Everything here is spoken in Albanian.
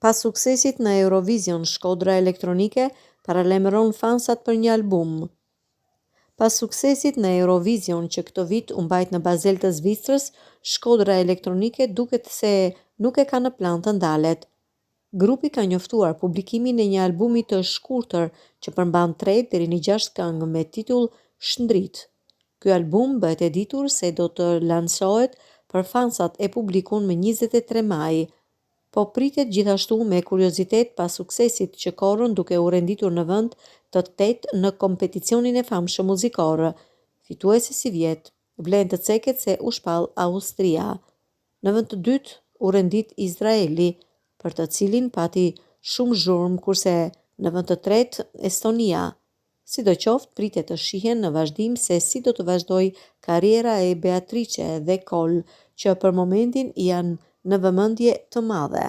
Pas suksesit në Eurovision, Shkodra Elektronike paralajmëron fansat për një album. Pas suksesit në Eurovision që këtë vit u mbajt në Basel të Zvicrës, Shkodra Elektronike duket se nuk e ka në plan të ndalet. Grupi ka njoftuar publikimin e një albumi të shkurtër që përmban 3 deri në 6 këngë me titull Shndrit. Ky album bëhet e ditur se do të lansohet për fansat e publikun më 23 maj. Po pritet gjithashtu me kuriozitet pas suksesit që korrën duke u renditur në vend të 8 në kompeticionin e famshëm muzikor. Fituesi si vjet, vlen të ceket se u shpall Austria. Në vend të dytë u rendit Izraeli, për të cilin pati shumë zhurmë, kurse në vend të tretë Estonia. Sidoqoftë, pritet të shihen në vazhdim se si do të vazhdoj karriera e Beatrice dhe Kol, që për momentin janë në vëmendje të madhe.